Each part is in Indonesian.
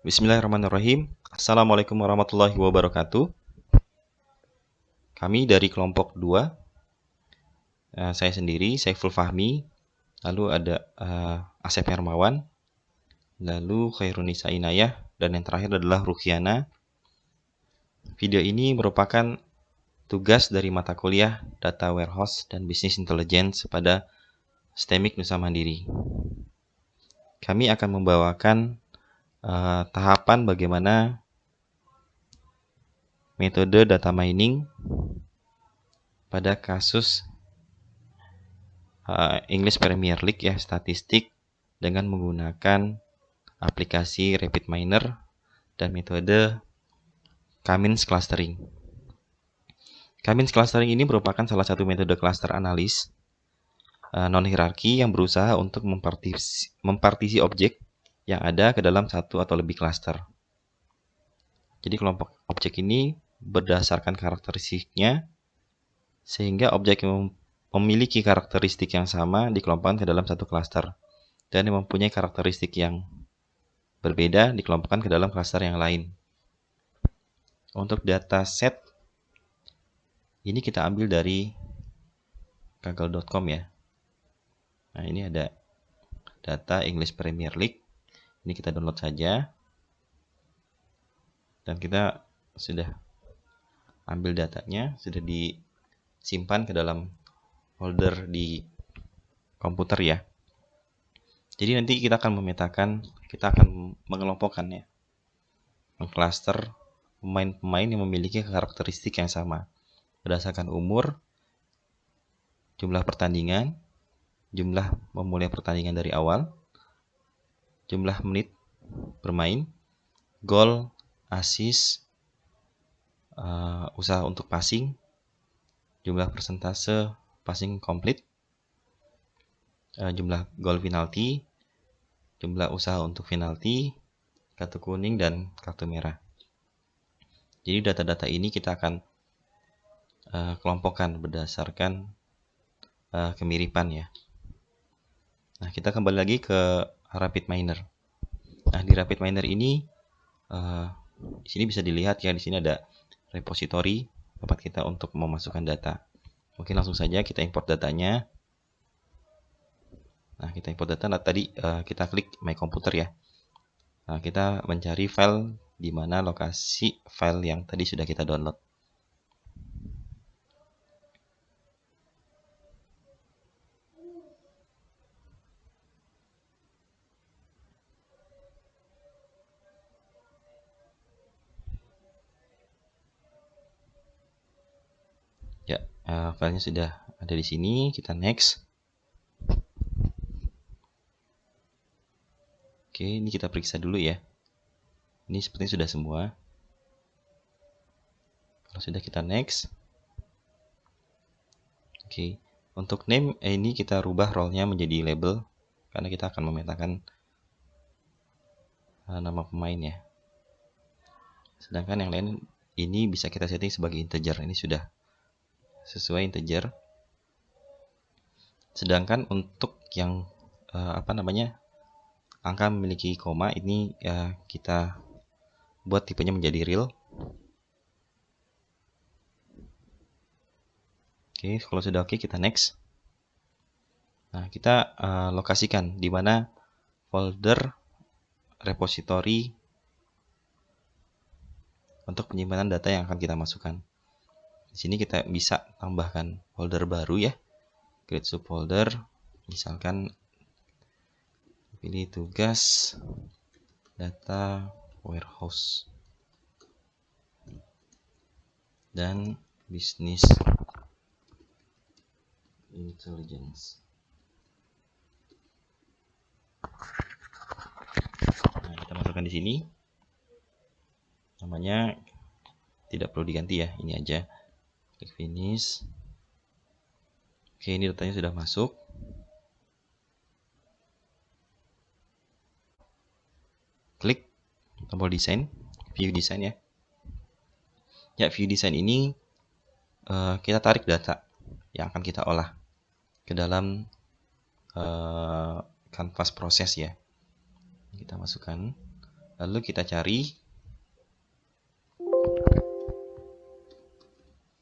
Bismillahirrahmanirrahim. Assalamualaikum warahmatullahi wabarakatuh. Kami dari kelompok 2, saya sendiri, Saiful Fahmi, lalu ada Asep Hermawan, lalu Khairunisa Inayah, dan yang terakhir adalah Rukiana. Video ini merupakan tugas dari mata kuliah Data Warehouse dan Business Intelligence pada STEMIK Nusa Mandiri. Kami akan membawakan tahapan bagaimana metode data mining pada kasus English Premier League ya, statistik dengan menggunakan aplikasi RapidMiner dan metode K-means clustering. K-means clustering ini merupakan salah satu metode cluster analis non-hierarki yang berusaha untuk mempartisi objek yang ada ke dalam satu atau lebih cluster. Jadi kelompok objek ini berdasarkan karakteristiknya, sehingga objek yang memiliki karakteristik yang sama dikelompokkan ke dalam satu cluster, dan yang mempunyai karakteristik yang berbeda dikelompokkan ke dalam cluster yang lain. Untuk data set ini kita ambil dari kaggle.com ya. Nah, ini ada data English Premier League. Ini kita download saja. Dan kita sudah ambil datanya, sudah disimpan ke dalam folder di komputer ya. Jadi nanti kita akan memetakan, kita akan mengelompokkan ya, mengcluster pemain-pemain yang memiliki karakteristik yang sama berdasarkan umur, jumlah pertandingan, jumlah memulai pertandingan dari awal, jumlah menit bermain, gol, assist, usaha untuk passing, jumlah persentase passing complete, jumlah gol penalti, jumlah usaha untuk penalti, kartu kuning, dan kartu merah. Jadi data-data ini kita akan kelompokkan berdasarkan kemiripan ya. Nah, kita kembali lagi ke RapidMiner. Nah, di RapidMiner ini di sini bisa dilihat ya, di sini ada repository tempat kita untuk memasukkan data. Mungkin langsung saja kita import datanya. Nah, kita import data. Nah, tadi kita klik My Computer ya. Nah, kita mencari file di mana lokasi file yang tadi sudah kita download. Ya, filenya sudah ada di sini. Kita next. Oke, ini kita periksa dulu ya. Ini sepertinya sudah semua. Kalau sudah, kita next. Oke, untuk name ini kita rubah role-nya menjadi label karena kita akan memetakan nama pemain ya. Sedangkan yang lain ini bisa kita setting sebagai integer. Ini sudah sesuai integer. Sedangkan untuk yang angka memiliki koma ini kita buat tipenya menjadi real. Oke, kalau sudah oke, kita next. Nah, kita lokasikan di mana folder repository untuk penyimpanan data yang akan kita masukkan. Di sini kita bisa tambahkan folder baru ya. Create subfolder, misalkan pilih tugas data warehouse dan business intelligence. Nah, kita masukkan di sini. Namanya tidak perlu diganti ya, ini aja. Klik finish. Oke, ini datanya sudah masuk. Klik tombol desain, view design ya. Ya, view design ini kita tarik data yang akan kita olah ke dalam canvas proses ya. Kita masukkan Lalu kita cari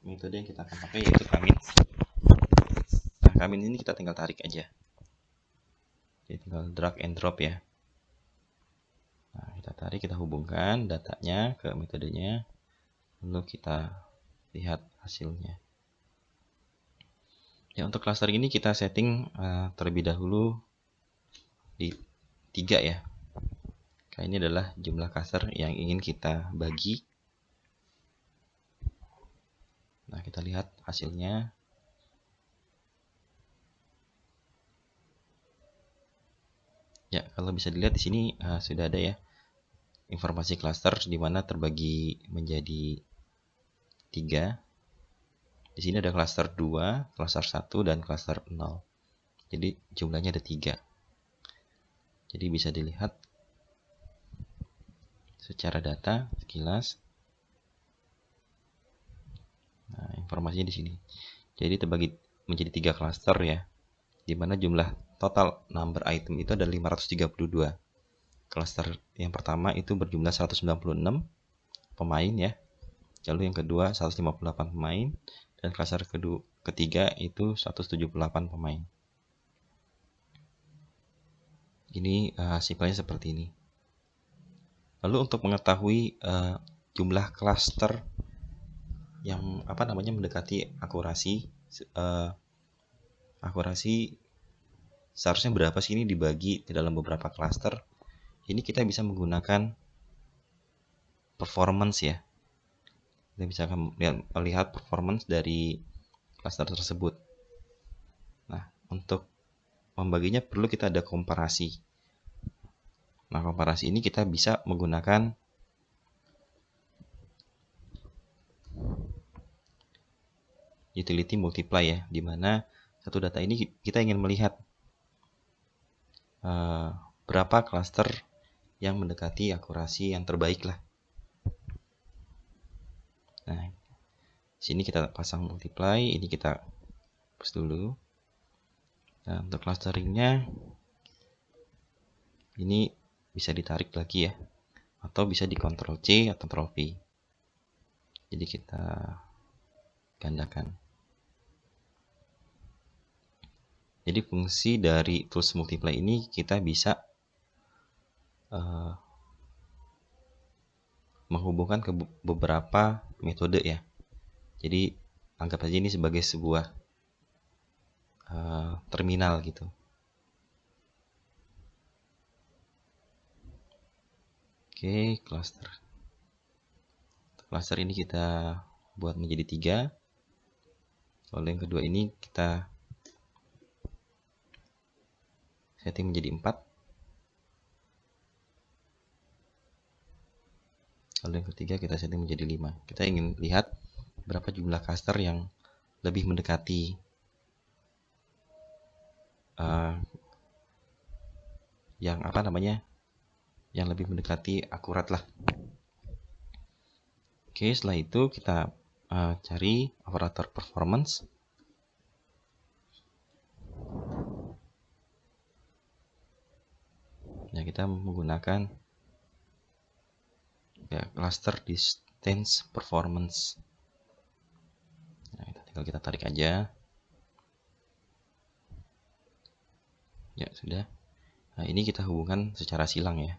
metode yang kita akan pakai, yaitu Kamin. Nah, Kamin ini kita tinggal tarik aja. Jadi tinggal drag and drop ya. Nah, kita tarik, kita hubungkan datanya ke metodenya, lalu kita lihat hasilnya. Ya, untuk cluster ini kita setting terlebih dahulu di 3 ya. Karena ini adalah jumlah cluster yang ingin kita bagi. Nah, kita lihat hasilnya. Ya, kalau bisa dilihat di sini sudah ada ya informasi cluster di mana terbagi menjadi 3. Di sini ada cluster 2, cluster 1, dan cluster 0. Jadi jumlahnya ada 3. Jadi bisa dilihat secara data sekilas. Nah, informasinya di sini. Jadi terbagi menjadi 3 cluster ya, di mana jumlah total number item itu ada 532. Cluster yang pertama itu berjumlah 196 pemain ya. Lalu yang kedua 158 pemain, dan cluster ketiga itu 178 pemain. Ini simpelnya seperti ini. Lalu untuk mengetahui jumlah cluster yang mendekati akurasi, seharusnya berapa sih ini dibagi di dalam beberapa cluster. Ini kita bisa menggunakan performance ya. Kita bisa melihat performance dari cluster tersebut. Nah, untuk membaginya perlu kita ada komparasi. Nah, komparasi ini kita bisa menggunakan utility multiply ya, di mana satu data ini kita ingin melihat berapa cluster yang mendekati akurasi yang terbaik lah. Nah, sini kita pasang multiply, ini kita hapus dulu. Nah, untuk clusteringnya ini bisa ditarik lagi ya, atau bisa di Ctrl C atau Ctrl V. Jadi kita gandakan. Jadi fungsi dari tools multiply ini kita bisa menghubungkan ke beberapa metode ya. Jadi anggap aja ini sebagai sebuah terminal gitu. Oke, cluster. Cluster ini kita buat menjadi 3. Lalu yang kedua ini kita setting menjadi 4. Lalu yang ketiga kita setting menjadi 5. Kita ingin lihat berapa jumlah cluster yang lebih mendekati yang lebih mendekati akurat lah. Oke, setelah itu kita cari operator performance. Nah, kita menggunakan ya, cluster distance performance. Nah, tinggal kita tarik aja. Ya, sudah. Nah, ini kita hubungkan secara silang ya.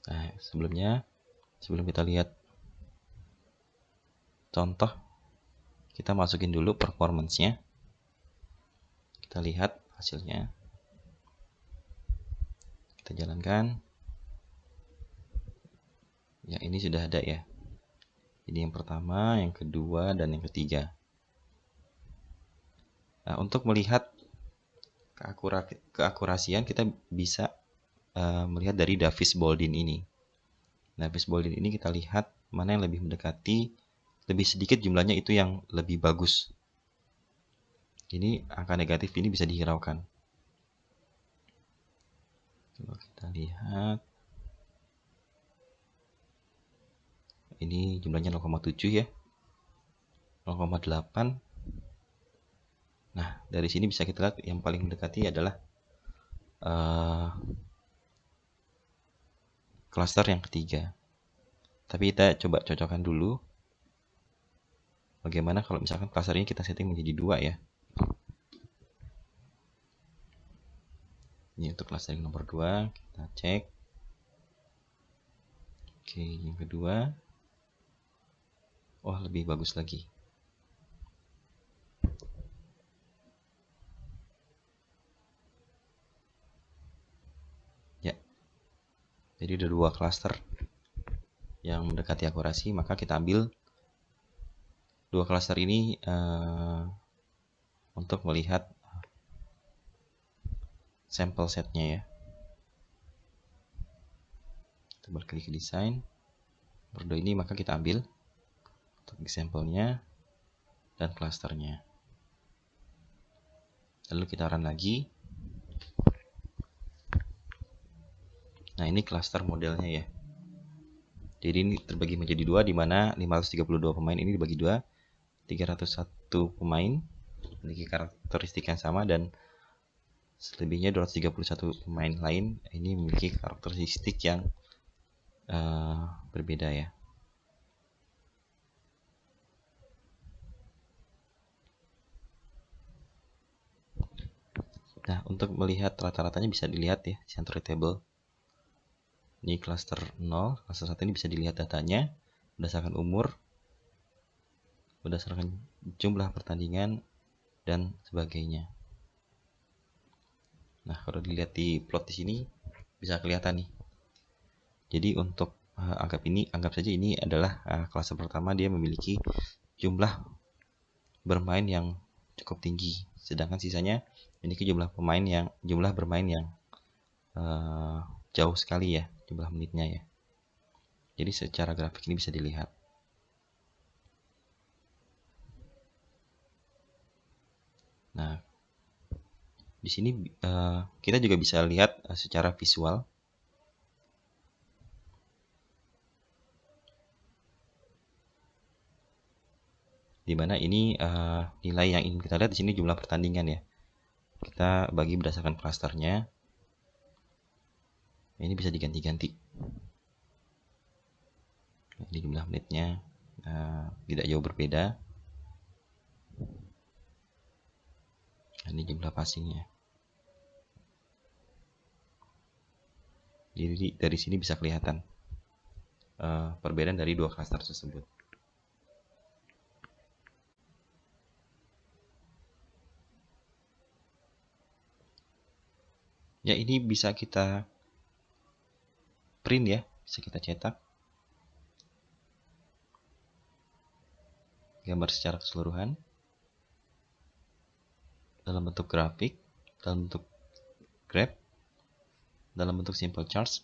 Nah, sebelum kita lihat contoh, kita masukin dulu performance-nya. Kita lihat hasilnya. Kita jalankan. Ya, ini sudah ada ya. Ini yang pertama, yang kedua, dan yang ketiga. Nah, untuk melihat keakurasian kita bisa melihat dari Davis Baldwin ini. Davis Baldwin ini kita lihat mana yang lebih mendekati, lebih sedikit jumlahnya itu yang lebih bagus. Ini angka negatif ini bisa dihiraukan. Coba kita lihat. Ini jumlahnya 0,7 ya. 0,8. Nah, dari sini bisa kita lihat yang paling mendekati adalah klaster yang ketiga. Tapi kita coba cocokkan dulu. Bagaimana kalau misalkan klaster ini kita setting menjadi 2 ya. Ini untuk klaster yang nomor 2, kita cek. Oke, yang kedua. Wah, lebih bagus lagi. Ya. Jadi ada 2 klaster yang mendekati akurasi, maka kita ambil 2 klaster ini untuk melihat sampel setnya ya. Kita berklik ke desain. Nomor 2 ini maka kita ambil untuk sampelnya dan klasternya. Lalu kita run lagi. Nah, ini klaster modelnya ya. Jadi ini terbagi menjadi 2, di mana 532 pemain ini dibagi 2. 301 pemain memiliki karakteristik yang sama, dan selebihnya 231 pemain lain ini memiliki karakteristik yang berbeda ya. Nah, untuk melihat rata-ratanya bisa dilihat ya, century table. Ini klaster 0, klaster 1 ini bisa dilihat datanya berdasarkan umur, berdasarkan jumlah pertandingan, dan sebagainya. Nah, kalau dilihat di plot di sini bisa kelihatan nih. Jadi untuk anggap saja ini adalah klaster pertama, dia memiliki jumlah bermain yang cukup tinggi, sedangkan sisanya memiliki jumlah bermain yang jauh sekali ya jumlah menitnya ya. Jadi secara grafik ini bisa dilihat. Nah, di sini kita juga bisa lihat secara visual. Di mana ini nilai yang ingin kita lihat di sini jumlah pertandingan ya. Kita bagi berdasarkan klasternya. Ini bisa diganti-ganti. Ini jumlah menitnya tidak jauh berbeda. Ini jumlah passingnya. Jadi dari sini bisa kelihatan perbedaan dari 2 klaster tersebut. Ya, ini bisa kita print ya, bisa kita cetak gambar secara keseluruhan dalam bentuk grafik, dalam bentuk graph, dalam bentuk simple charts,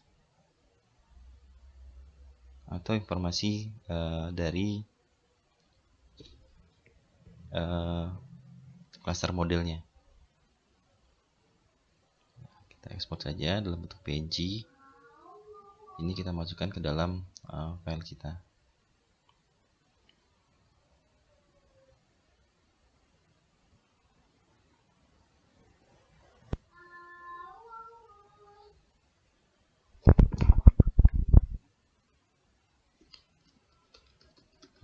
atau informasi dari klaster modelnya. Kita ekspor saja dalam bentuk PNG. Ini kita masukkan ke dalam file kita.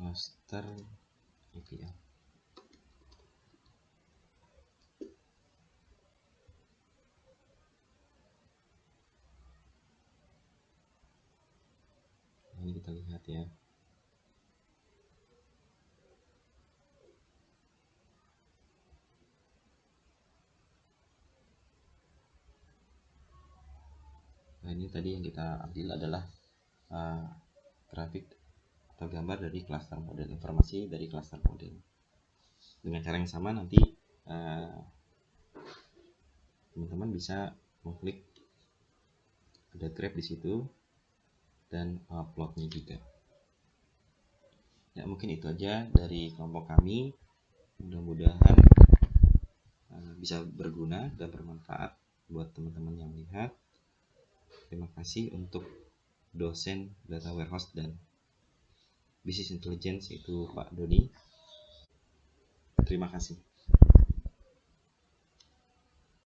Master APL. Ini kita lihat ya. Nah, ini tadi yang kita ambil adalah grafik atau gambar dari klaster model, informasi dari klaster model. Dengan cara yang sama nanti teman-teman bisa mengklik ada graph di situ dan plotnya juga. Ya, mungkin itu aja dari kelompok kami. Mudah-mudahan bisa berguna dan bermanfaat buat teman-teman yang melihat. Terima kasih untuk dosen Data Warehouse dan Business Intelligence, yaitu Pak Doni. Terima kasih.